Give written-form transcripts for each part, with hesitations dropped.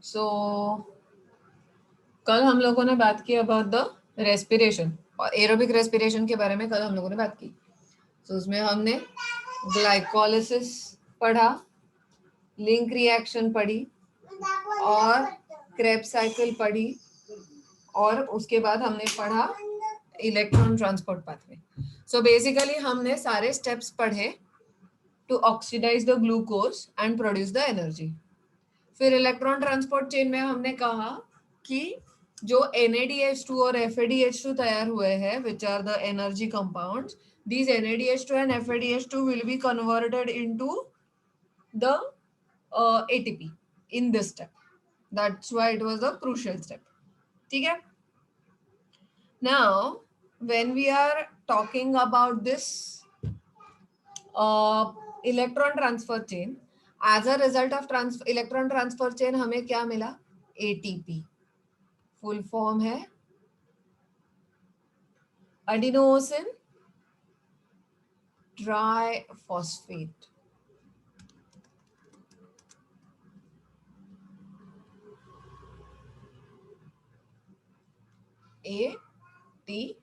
सो कल हम लोगों ने बात की अबाउट द रेस्पिरेशन और एरोबिक रेस्पिरेशन के बारे में कल हम लोगों ने बात की। तो उसमें हमने ग्लाइकोलिसिस पढ़ा, लिंक रिएक्शन पढ़ी और क्रेब्स साइकिल पढ़ी और उसके बाद हमने पढ़ा electron transport pathway. So basically हमने सारे स्टेप्स पढ़े to oxidise the glucose and produce the energy. फिर इलेक्ट्रॉन ट्रांसपोर्ट चेन में हमने कहा कि जो NADH2 और FADH2 तैयार हुए हैं which are the energy compounds, these NADH2 and FADH2 will be converted into the ATP in this step. That's why it was a crucial step. ठीक है? Now when we are talking about this electron transfer chain, as a result of electron transfer chain हमें क्या मिला? ATP। Full form है adenosine triphosphate. ATP।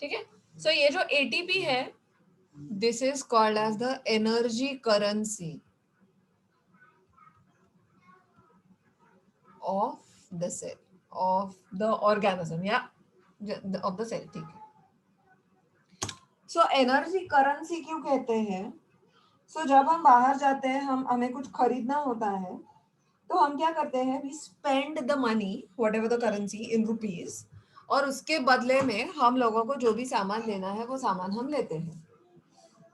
ठीक है? So ये जो ATP है, this is called as the energy currency of the cell, of the organism या ऑफ द सेल। ठीक है? सो एनर्जी करेंसी क्यों कहते हैं? सो जब हम बाहर जाते हैं, हमें कुछ खरीदना होता है, तो हम क्या करते हैं? We spend the money whatever the currency in rupees, और उसके बदले में हम लोगों को जो भी सामान लेना है वो सामान हम लेते हैं।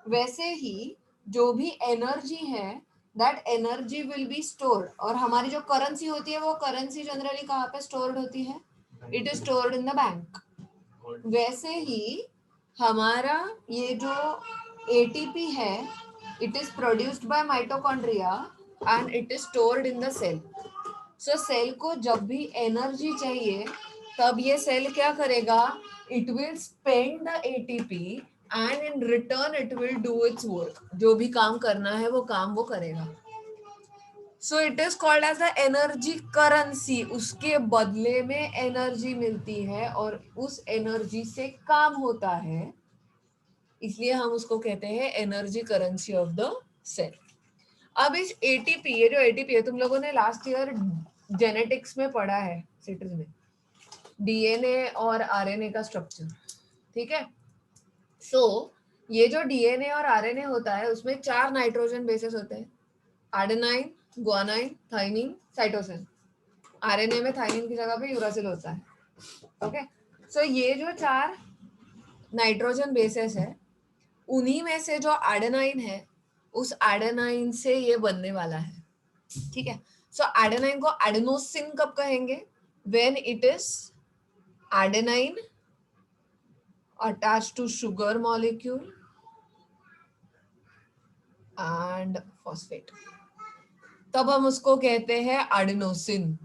वैसे ही जो भी एनर्जी है, that energy will be stored, और हमारी जो करेंसी होती है वो करेंसी जनरली कहाँ पे स्टोर्ड होती है? It is stored in the bank. वैसे ही हमारा ये जो ATP है, it is produced by mitochondria and it is stored in the cell. So cell को जब भी एनर्जी चाहिए तब ये सेल क्या करेगा? It will spend the ATP and in return it will do its work. जो भी काम करना है वो काम वो करेगा। So it is called as the energy currency. उसके बदले में एनर्जी मिलती है और उस एनर्जी से काम होता है, इसलिए हम उसको कहते हैं energy currency of the cell. अब इस ATP, ये जो ATP है, तुम लोगों ने लास्ट ईयर जेनेटिक्स में पढ़ा है, सिट्स में, DNA और RNA का स्ट्रक्चर। ठीक है? सो ये जो DNA और RNA होता है उसमें 4 नाइट्रोजन बेसेस होते हैं, adenine, guanine, thymine, cytosine. RNA में थाइमिन की जगह पे यूरासिल होता है। ओके? सो ये जो 4 नाइट्रोजन बेसेस है, उन्हीं में से जो एडेनाइन है, उस एडेनाइन से ये बनने वाला है। ठीक है? सो एडेनाइन को एडेनोसिन कब कहेंगे? When it is adenine attached to sugar molecule and phosphate, तब हम उसको कहते हैं एडेनोसिन।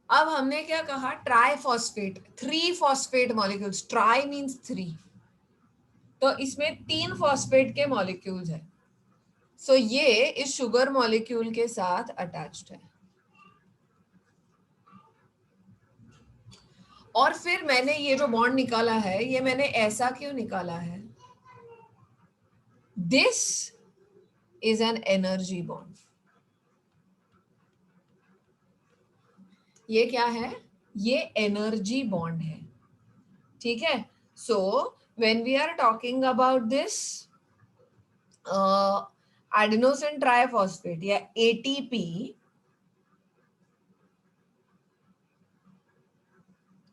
अब हमने क्या कहा? Triphosphate, 3 phosphate molecules. Try means 3, तो इसमें 3 फॉस्फेट के मॉलिक्यूल्स है। सो ये इस शुगर मॉलिक्यूल के साथ अटैच्ड है। और फिर मैंने ये जो बॉन्ड निकाला है, ये मैंने ऐसा क्यों निकाला है? This is an energy bond. ये क्या है? ये एनर्जी बॉन्ड है। ठीक है? So when we are talking about this adenosine triphosphate या ATP,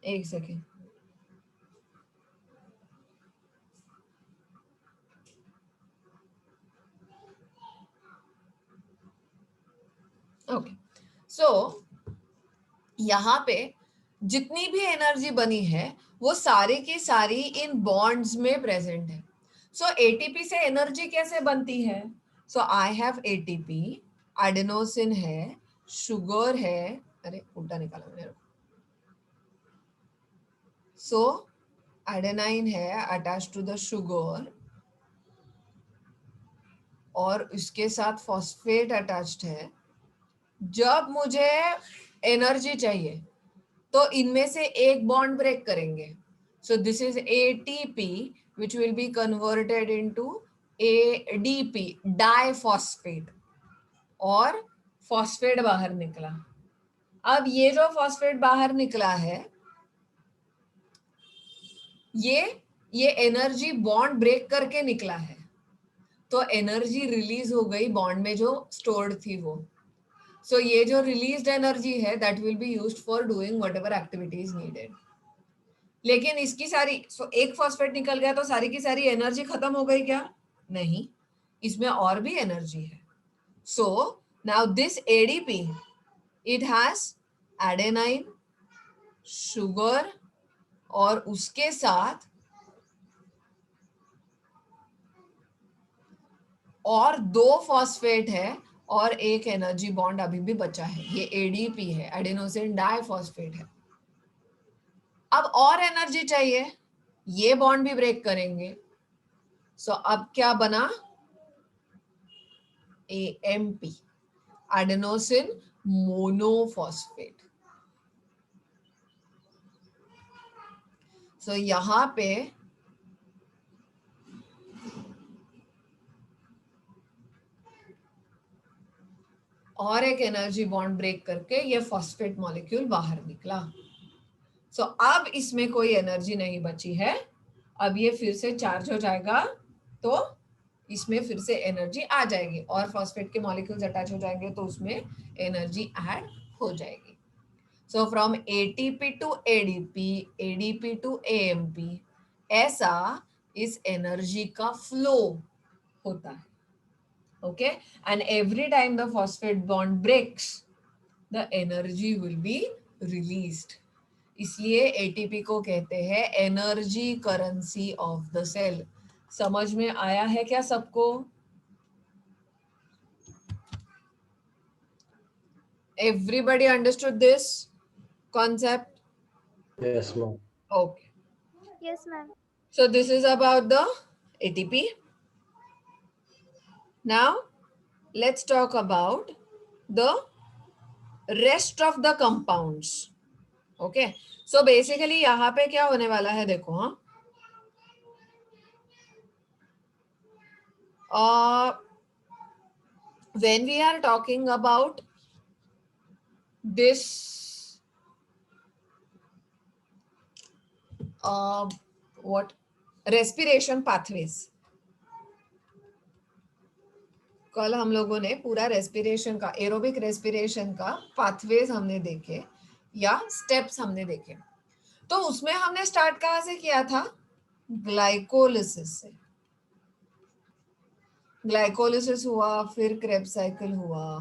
एक सेकेंड, ओके। सो यहाँ पे जितनी भी एनर्जी बनी है वो सारी की सारी इन बॉन्ड्स में प्रेजेंट है। सो ATP से एनर्जी कैसे बनती है? सो आई हैव ATP, एडेनोसिन है, शुगर है, अरे उल्टा निकाला मैंने। सो एडेनाइन है अटैच टू द शुगर और इसके साथ फॉस्फेट अटैच्ड है, जब मुझे एनर्जी चाहिए तो इनमें से एक बॉन्ड ब्रेक करेंगे. सो this is ATP which will be converted into ADP, diphosphate, और फॉस्फेट बाहर निकला. अब ये जो फॉस्फेट बाहर निकला है, ये एनर्जी बॉन्ड ब्रेक करके निकला है, तो एनर्जी रिलीज हो गई बॉन्ड में जो स्टोर्ड थी वो. सो ये जो रिलीज्ड एनर्जी है that will be used for doing whatever activities needed. लेकिन इसकी सारी एक फॉस्फेट निकल गया तो सारी की सारी एनर्जी खत्म हो गई क्या? नहीं, इसमें और भी एनर्जी है. So now this ADP, it has adenine, sugar, और उसके साथ और 2 फॉस्फेट है और एक एनर्जी बॉन्ड अभी भी बचा है. ये ADP है, एडेनोसिन डाइफॉस्फेट है. अब और एनर्जी चाहिए, ये बॉन्ड भी ब्रेक करेंगे. सो अब क्या बना? AMP, adenosine monophosphate. सो यहां पे और एक एनर्जी बॉन्ड ब्रेक करके ये फॉस्फेट मॉलिक्यूल बाहर निकला. सो अब इसमें कोई एनर्जी नहीं बची है. अब ये फिर से चार्ज हो जाएगा तो इसमें फिर से एनर्जी आ जाएगी और फॉस्फेट के मॉलिक्यूल्स अटैच हो जाएंगे तो उसमें एनर्जी ऐड हो जाएगी. So from ATP to ADP, ADP to AMP, ऐसा इस एनर्जी का फ्लो होता है. Okay, and every time the phosphate bond breaks the energy will be released. इसलिए ATP को कहते हैं energy currency of the cell. समझ में आया है क्या सबको? Everybody understood this concept? Yes, ma'am. Okay. Yes, ma'am. So this is about the ATP. Now let's talk about the rest of the compounds. Okay. So basically यहाँ पे क्या होने वाला है देखो. When we are talking about this what respiration pathways, कल हम लोगों ने पूरा रेस्पिरेशन का, एरोबिक रेस्पिरेशन का पाथवेज हमने देखे या स्टेप्स हमने देखे. तो उसमें हमने स्टार्ट कहाँ से किया था? ग्लाइकोलिसिस से. ग्लाइकोलिसिस हुआ, फिर क्रेब्स साइकिल हुआ,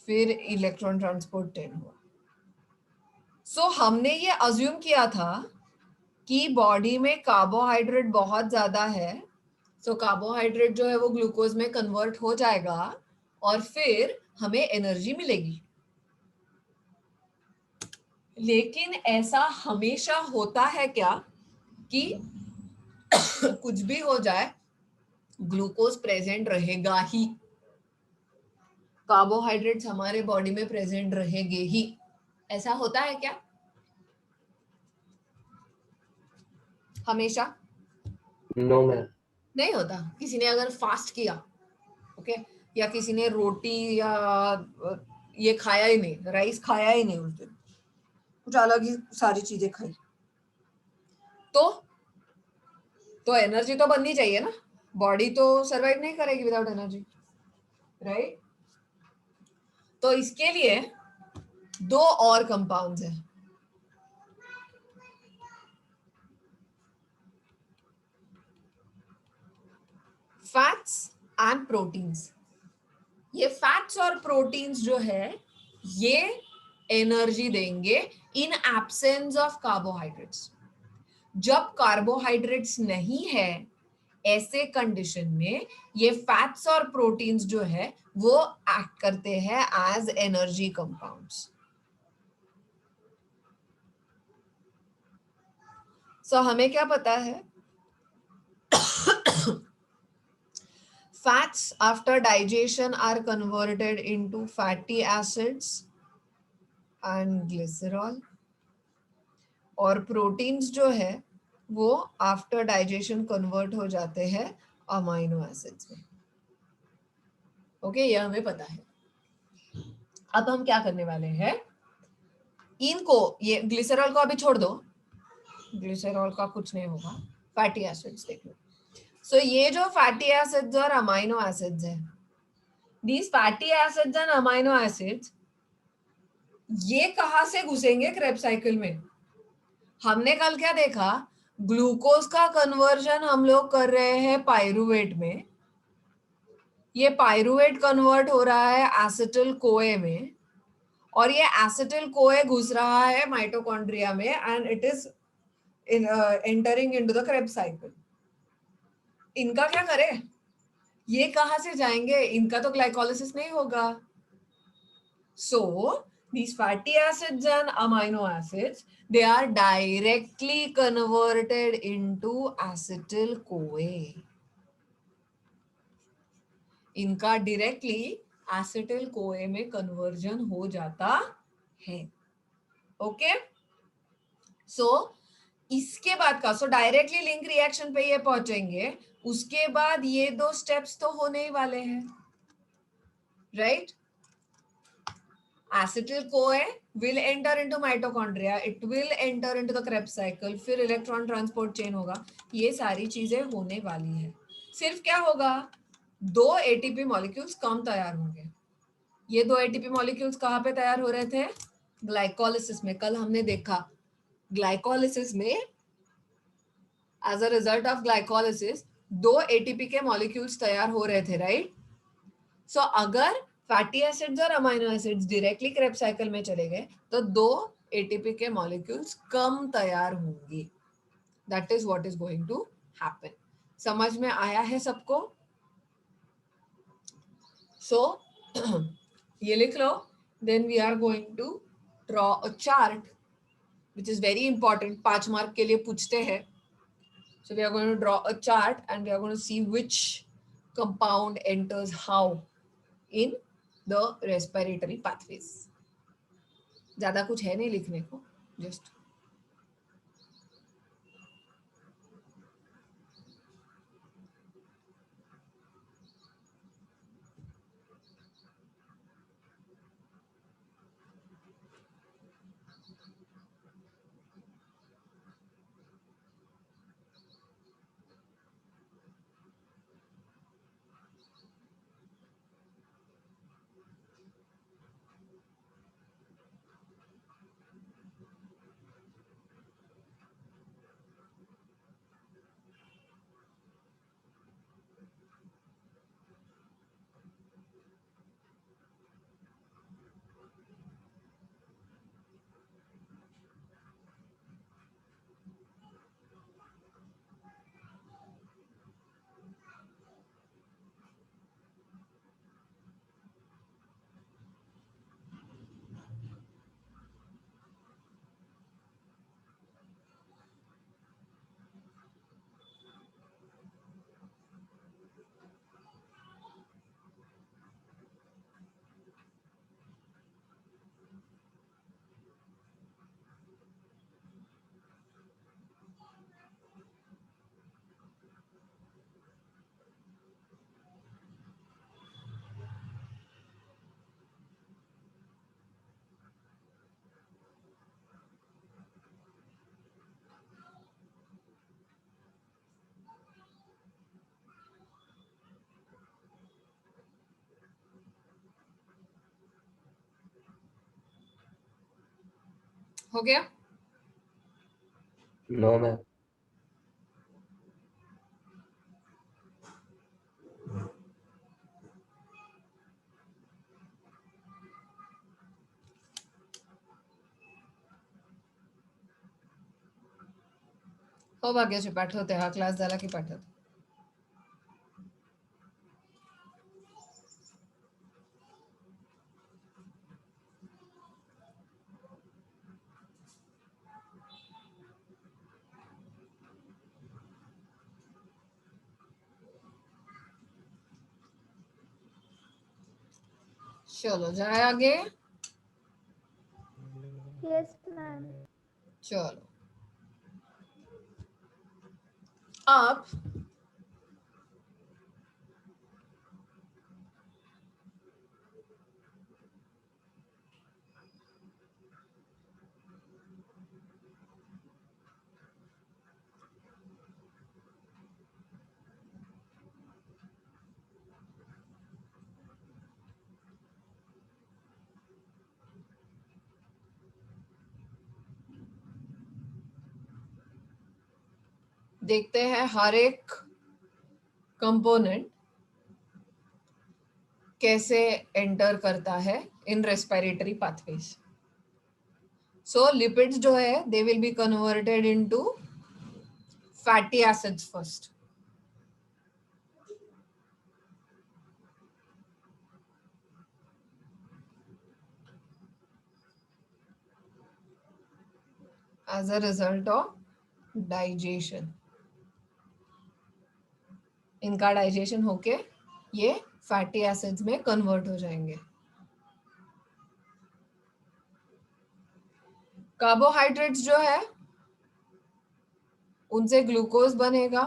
फिर इलेक्ट्रॉन ट्रांसपोर्ट 10 हुआ. सो हमने ये अज्यूम किया था कि बॉडी में कार्बोहाइड्रेट बहुत ज्यादा है, तो कार्बोहाइड्रेट जो है वो ग्लूकोज में कन्वर्ट हो जाएगा और फिर हमें एनर्जी मिलेगी. लेकिन ऐसा हमेशा होता है क्या कि कुछ भी हो जाए ग्लूकोज प्रेजेंट रहेगा ही, कार्बोहाइड्रेट्स हमारे बॉडी में प्रेजेंट रहेंगे ही? ऐसा होता है क्या हमेशा? No, ma'am. नहीं होता. किसी ने अगर फास्ट किया, ओके, या किसी ने रोटी या ये खाया ही नहीं, राइस खाया ही नहीं उस दिन, कुछ अलग ही सारी चीजें खाई, तो एनर्जी तो बननी चाहिए ना. बॉडी तो सरवाइव नहीं करेगी विदाउट एनर्जी, राइट? तो इसके लिए 2 और कंपाउंड्स हैं. Fats and proteins. ये फैट्स और प्रोटीन्स जो है ये एनर्जी देंगे इन एब्सेंस ऑफ कार्बोहाइड्रेट्स. जब कार्बोहाइड्रेट्स नहीं है ऐसे कंडीशन में ये फैट्स और प्रोटीन्स जो है वो एक्ट करते हैं एज एनर्जी कंपाउंड्स. सो हमें क्या पता है? fats after digestion are converted into fatty acids and glycerol, और प्रोटीन्स जो है वो आफ्टर डाइजेशन कन्वर्ट हो जाते हैं अमाइनो एसिड्स में. ओके, ये हमें पता है. अब हम क्या करने वाले हैं, इनको, ये ग्लिसरॉल को अभी छोड़ दो, ग्लिसरॉल का कुछ नहीं होगा, फैटी एसिड्स देख लो. सो ये जो फैटी एसिड्स और अमाइनो एसिड्स है, these fatty acids and amino acids, ये कहां से घुसेंगे क्रेब्स साइकिल में. हमने कल क्या देखा, ग्लूकोज का कन्वर्जन हम लोग कर रहे हैं पायरुवेट में. ये पायरुवेट कन्वर्ट हो रहा है एसिटिल कोए में, और ये एसिटिल कोए घुस रहा है माइटोकॉन्ड्रिया में, and it is entering into the Krebs cycle. इनका क्या करें, ये कहां से जाएंगे, इनका तो ग्लाइकोलिसिस नहीं होगा. So these fatty acids and amino acids, they are directly converted into acetyl CoA. इनका डायरेक्टली एसिटिल कोए में कन्वर्जन हो जाता है. ओके, सो इसके बाद का, सो डायरेक्टली लिंक रिएक्शन पे ये पहुंचेंगे, उसके बाद ये दो स्टेप्स तो होने ही वाले हैं, right. Acetyl CoA will enter into mitochondria, it will enter into the Krebs cycle, फिर इलेक्ट्रॉन ट्रांसपोर्ट चेन होगा. ये सारी चीजें होने वाली है. सिर्फ क्या होगा, दो एटीपी मॉलिक्यूल्स कम तैयार होंगे. ये दो एटीपी मॉलिक्यूल्स कहाँ पे तैयार हो रहे थे, ग्लाइकोलिसिस में. कल हमने देखा ग्लाइकोलिसिस में, as a result of glycolysis दो एटीपी के मॉलिक्यूल्स तैयार हो रहे थे, राइट. सो अगर फैटी एसिड्स और amino acids directly Krebs cycle में चले गए तो दो एटीपी के मॉलिक्यूल्स कम तैयार होंगे. That is what is going to happen. समझ में आया है सबको. सो ये लिख लो. Then we are going to draw a chart which is very important, 5 mark के लिए पूछते हैं. So we are going to draw a chart and we are going to see which compound enters how in the respiratory pathways. ज्यादा कुछ है नहीं लिखने को, जस्ट हो गया. No, ma'am. हो भाग्याचे पाठवते, हा क्लास झाला की पाठवते. चलो जाए आगे। Yes, ma'am. चलो अब देखते हैं हर एक कंपोनेंट कैसे एंटर करता है इन रेस्पिरेटरी पाथवेज। सो लिपिड्स जो है they will be converted into fatty acids first. as a result of digestion। इनका डाइजेशन होके ये फैटी एसिड्स में कन्वर्ट हो जाएंगे। कार्बोहाइड्रेट्स जो है उनसे ग्लूकोज बनेगा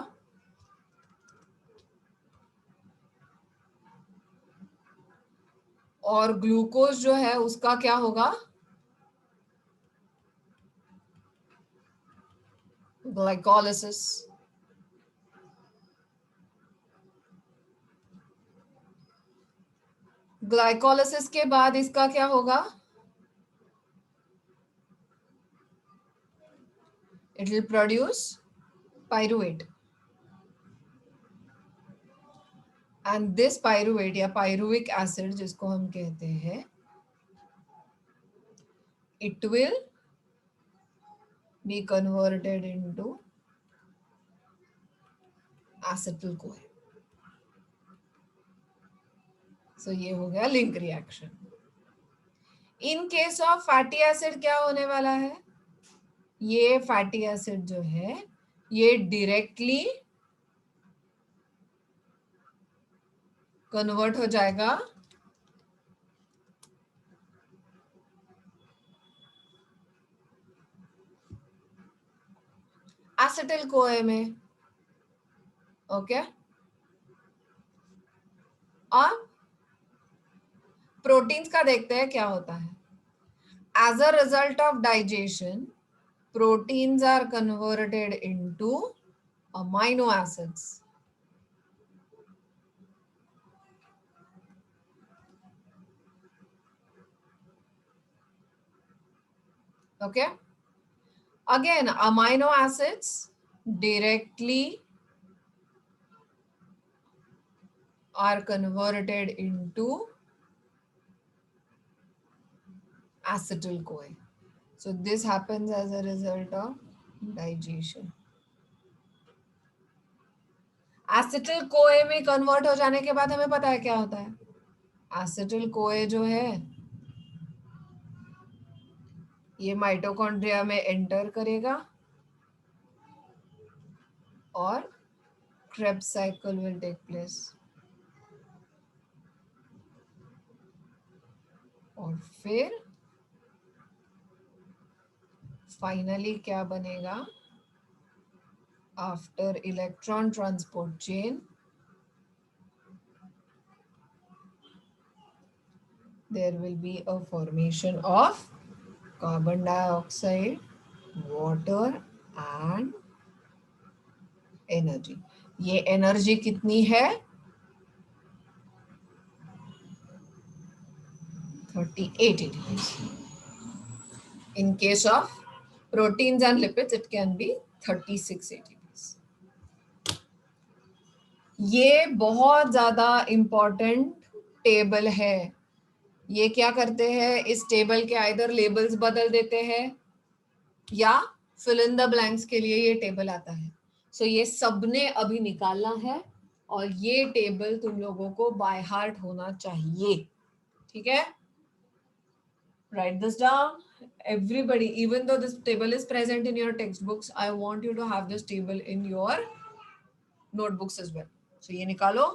और ग्लूकोज जो है उसका क्या होगा, ग्लाइकोलिसिस। ग्लाइकोलिसिस के बाद इसका क्या होगा, it will produce pyruvate and this pyruvate या पायरुविक एसिड जिसको हम कहते हैं, it will be converted into acetyl कोए। सो ये हो गया link reaction. In case of fatty acid क्या होने वाला है, ये फैटी एसिड जो है ये डायरेक्टली कन्वर्ट हो जाएगा एसिटिल कोए में। ओके, अब प्रोटीन्स का देखते हैं क्या होता है। As a result of digestion proteins are converted into amino acids। Okay, again amino acids directly are converted into acetyl CoA। So this happens as a result of digestion। Acetyl कोए में convert हो जाने के बाद हमें पता है क्या होता है, एसिटिल कोए जो है ये माइटोकॉन्ड्रिया में एंटर करेगा और Krebs cycle will take place और फिर फाइनली क्या बनेगा, after electron transport chain there will be a formation of carbon dioxide, water and energy। ये एनर्जी कितनी है, 38 ATPs। In case of proteins and lipids it can be 36 ATPs। ये बहुत ज्यादा इंपॉर्टेंट टेबल है। ये क्या करते हैं, इस टेबल के आइदर लेबल्स बदल देते हैं या फिल इन द ब्लैंक्स के लिए ये टेबल आता है। सो ये सबने अभी निकालना है और ये टेबल तुम लोगों को बाय हार्ट होना चाहिए। ठीक है, right this down everybody, even though this table is present in your textbooks, I want you to have this table in your notebooks as well। So ये निकालो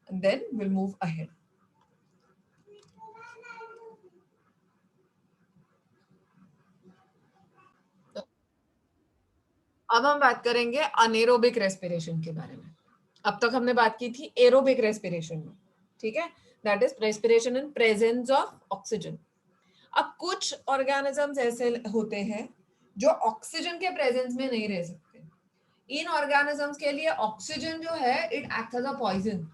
and then we'll move ahead। अब हम बात करेंगे anaerobic respiration के बारे में। अब तक हमने बात की थी एरोबिक रेस्पिरेशन में, ठीक है, that is respiration in presence of oxygen. अब कुछ ऑर्गेनिजम्स ऐसे होते हैं जो ऑक्सीजन के प्रेजेंस में नहीं रह सकते। इन ऑर्गेनिजम्स के लिए ऑक्सीजन जो है it acts as a poison,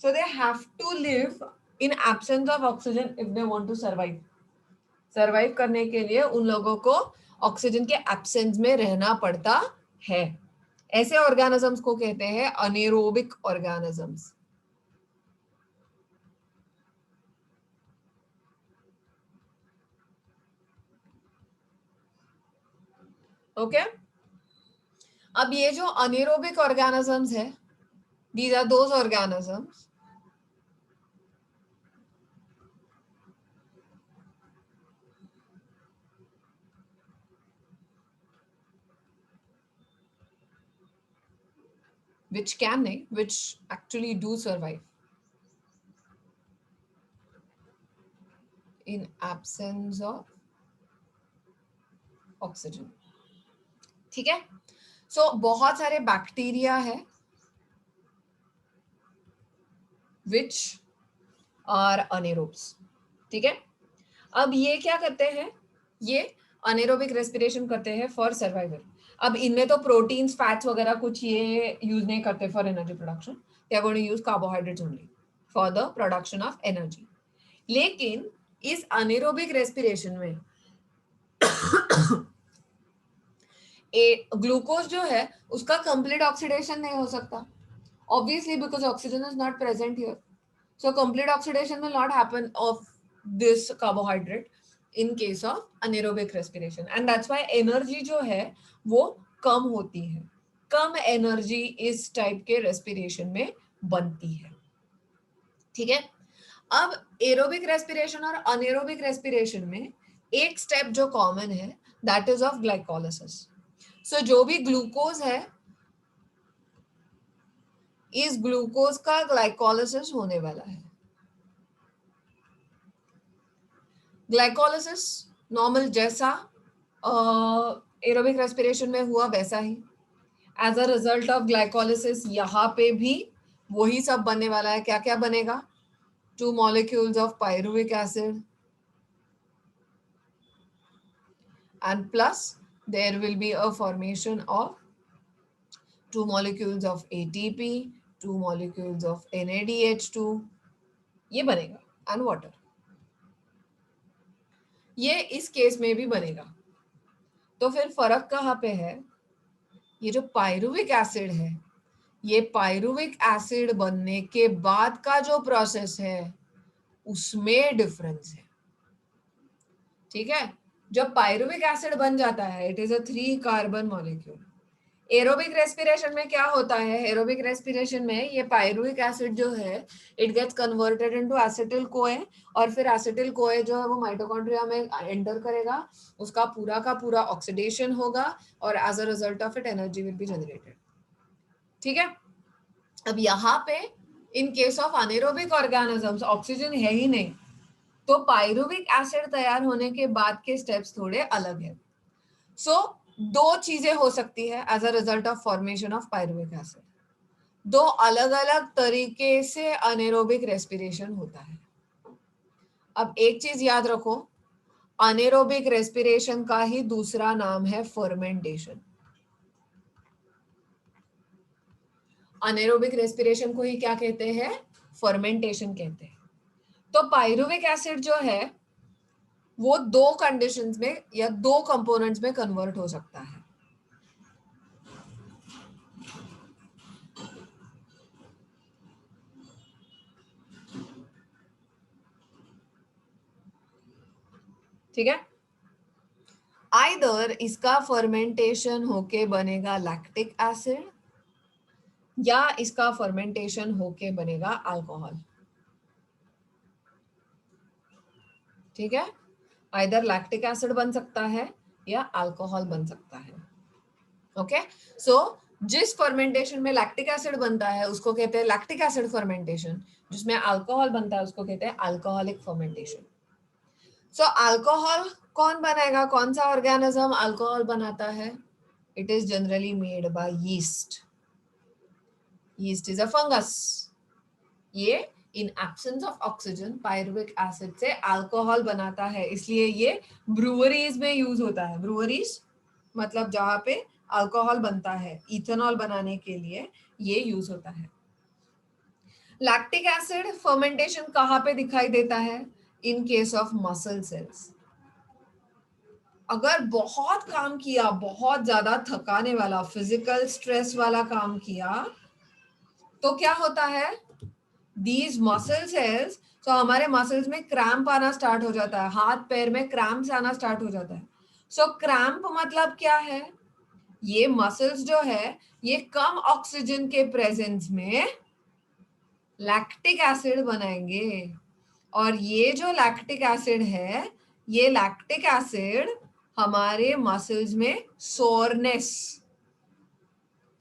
so they have to live in absence of oxygen if they want to survive. Survive करने के लिए उन लोगों को ऑक्सीजन के एब्सेंस में रहना पड़ता है। ऐसे ऑर्गेनिजम्स को कहते हैं अनेरोबिक ऑर्गेनिजम्स। ओके, अब ये जो अनेरोबिक ऑर्गेनिजम्स है, these are those organisms which actually do survive in absence of oxygen, ठीक है। सो बहुत सारे बैक्टीरिया है which are anaerobes, ठीक है। अब ये क्या करते हैं, ये अनेरोबिक रेस्पिरेशन करते हैं फॉर सर्वाइवल। अब इनमें तो प्रोटीन्स फैट्स वगैरह कुछ ये यूज नहीं करते for energy production, they are going to use carbohydrates only for the production of energy. लेकिन इस अनेरोबिक रेस्पिरेशन में ग्लूकोज जो है उसका कंप्लीट ऑक्सीडेशन नहीं हो सकता, obviously because oxygen is not present here, so complete oxidation will not happen of this carbohydrate in case of anaerobic respiration, and that's why energy जो है वो कम होती है। कम एनर्जी इस टाइप के रेस्पिरेशन में बनती है, ठीक है। अब एरोबिक रेस्पिरेशन और अनेरोबिक रेस्पिरेशन में एक स्टेप जो कॉमन है दैट इज ऑफ ग्लाइकोलिसिस। सो जो भी ग्लूकोज है इस ग्लूकोज का ग्लाइकोलिसिस होने वाला है। ग्लाइकोलिसिस नॉर्मल जैसा एरोबिक रेस्पिरेशन में हुआ वैसा ही, as a result of glycolysis यहाँ पे भी वही सब बनने वाला है। क्या क्या बनेगा, 2 molecules of pyruvic acid and plus there will be a formation of 2 molecules of ATP, 2 molecules of NADH2, ये बनेगा and water, ये इस केस में भी बनेगा। तो फिर फर्क कहाँ पे है, ये जो पायरुविक एसिड है ये पायरुविक एसिड बनने के बाद का जो प्रोसेस है उसमें डिफरेंस है, ठीक है। जब पायरुविक एसिड बन जाता है it is a 3 carbon molecule. Aerobic respiration में क्या होता है, एरोबिक रेस्पिरेशन में ये पायरुविक एसिड जो है it gets converted into acetyl CoA, और फिर एसिटिल कोए जो है वो माइटोकॉन्ड्रिया में एंटर करेगा, उसका पूरा का पूरा ऑक्सीडेशन होगा और as a result of it energy will be generated, ठीक है। अब यहाँ पे in case of anaerobic organisms oxygen है ही नहीं, तो पायरुविक एसिड तैयार होने के बाद के स्टेप्स थोड़े अलग है। सो दो चीजें हो सकती है as a result of formation of pyruvic acid, दो अलग अलग तरीके से अनेरोबिक रेस्पिरेशन होता है। अब एक चीज याद रखो, अनेरोबिक रेस्पिरेशन का ही दूसरा नाम है फर्मेंटेशन। अनेरोबिक रेस्पिरेशन को ही क्या कहते हैं, फर्मेंटेशन कहते हैं। तो पायरुविक एसिड जो है वो 2 कंडीशंस में या 2 कंपोनेंट्स में कन्वर्ट हो सकता है। ठीक है, आइदर इसका फर्मेंटेशन होके बनेगा लैक्टिक एसिड या इसका फर्मेंटेशन होके बनेगा अल्कोहल, ठीक है। आइदर लैक्टिक एसिड बन सकता है या अल्कोहल बन सकता है, ओके। सो जिस फर्मेंटेशन में लैक्टिक एसिड बनता है उसको कहते हैं लैक्टिक एसिड फर्मेंटेशन, जिसमें अल्कोहल बनता है उसको कहते हैं अल्कोहलिक फर्मेंटेशन। सो अल्कोहल कौन बनाएगा, कौन सा ऑर्गेनिज्म अल्कोहल बनाता है, It is generally made by yeast. Yeast is a fungus. ये in absence of oxygen pyruvic acid से alcohol बनाता है, इसलिए ये breweries में यूज होता है. breweries मतलब जहाँ पे अल्कोहल बनता है, इथेनॉल बनाने के लिए ये यूज होता है. लैक्टिक एसिड फर्मेंटेशन कहाँ पे दिखाई देता है? इन केस ऑफ मसल सेल्स. अगर बहुत काम किया, बहुत ज्यादा थकाने वाला फिजिकल स्ट्रेस वाला काम किया, तो क्या होता है? दीज मसल सेल्स, तो हमारे मसल्स में क्रैम्प आना स्टार्ट हो जाता है, हाथ पैर में क्रैम्प्स आना स्टार्ट हो जाता है. सो क्रैम्प मतलब क्या है? ये मसल्स जो है ये कम ऑक्सीजन के प्रेजेंस में लैक्टिक एसिड बनाएंगे, और ये जो लैक्टिक एसिड है, ये लैक्टिक एसिड हमारे मसल्स में सोरनेस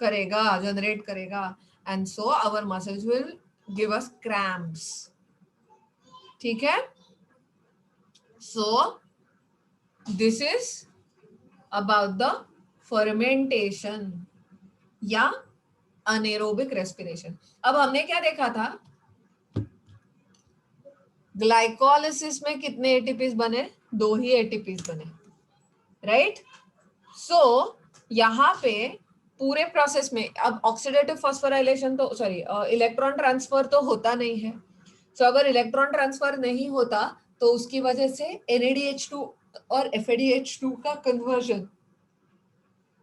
करेगा, जनरेट करेगा, and so our muscles will give us cramps. ठीक है? So this is about the fermentation या अनेरोबिक रेस्पिरेशन. अब हमने क्या देखा था? ग्लाइकोलिसिस में कितने एटीपीज बने? 2 ही एटीपीज बने, राइट? सो यहाँ पे पूरे प्रोसेस में अब ऑक्सीडेटिव फॉस्फोराइलेशन तो सॉरी इलेक्ट्रॉन ट्रांसफर तो होता नहीं है. सो अगर इलेक्ट्रॉन ट्रांसफर नहीं होता तो उसकी वजह से NADH2 और FADH2 का कन्वर्जन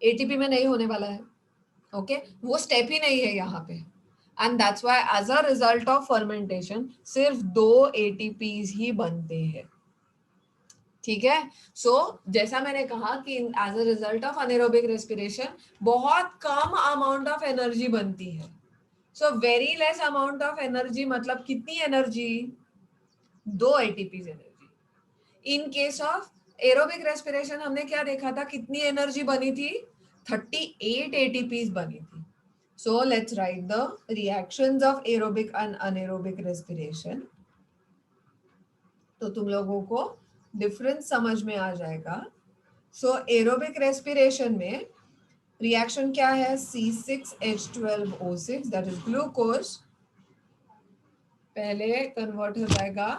एटीपी में नहीं होने वाला है. ओके, वो स्टेप ही नहीं है यहाँ पे. And that's why as a result of fermentation सिर्फ 2 ATPs ही बनते हैं. ठीक है? सो जैसा मैंने कहा कि as a result of anaerobic respiration बहुत कम अमाउंट ऑफ एनर्जी बनती है. So very less amount of energy मतलब कितनी energy? 2 ATPs energy. In case of aerobic respiration हमने क्या देखा था? कितनी एनर्जी बनी थी? 38 ATPs बनी थी. So let's write the reactions of aerobic and anaerobic respiration. तो तुम लोगों को डिफरेंस समझ में आ जाएगा. सो एरोबिक रेस्पिरेशन में रिएक्शन क्या है? C6H12O6 दैट इज ग्लूकोज पहले कन्वर्ट हो जाएगा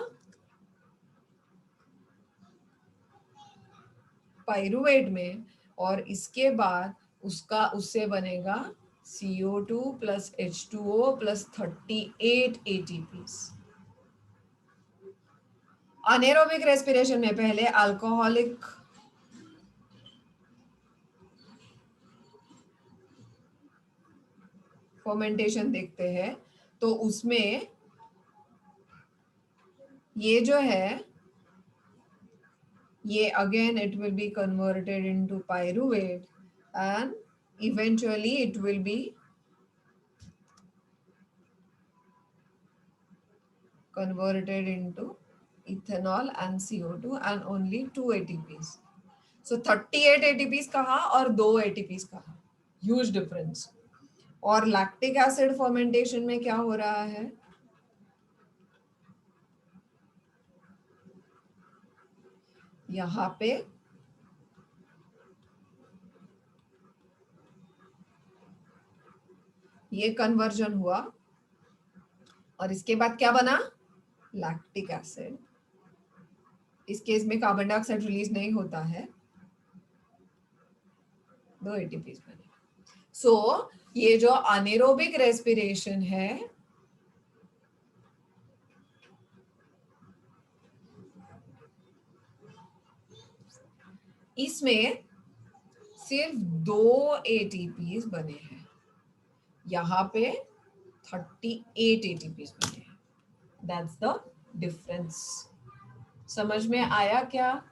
पाइरुवेट में, और इसके बाद उससे बनेगा CO2 plus H2O plus 38 ATPs. Anaerobic respiration में पहले अल्कोहलिक फर्मेंटेशन देखते हैं. तो उसमें ये जो है ये again it will be converted into pyruvate and eventually it will be converted into ethanol and CO2 and only 2 ATPs. So 38 ATPs कहा और 2 ATPs कहा. Huge difference. और लैक्टिक एसिड फर्मेंटेशन में क्या हो रहा है? यहाँ पे ये कन्वर्जन हुआ और इसके बाद क्या बना? Lactic acid. इस केस में कार्बन डाइऑक्साइड रिलीज नहीं होता है, 2 ATPs बने. सो ये जो अनेरोबिक रेस्पिरेशन है इसमें सिर्फ 2 ATPs बने हैं, यहाँ पे 38 ATPs बने हैं. That's the difference. समझ में आया क्या?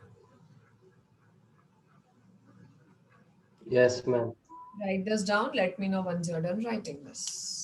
Yes, ma'am. Write this down. Let me know once you're done writing this.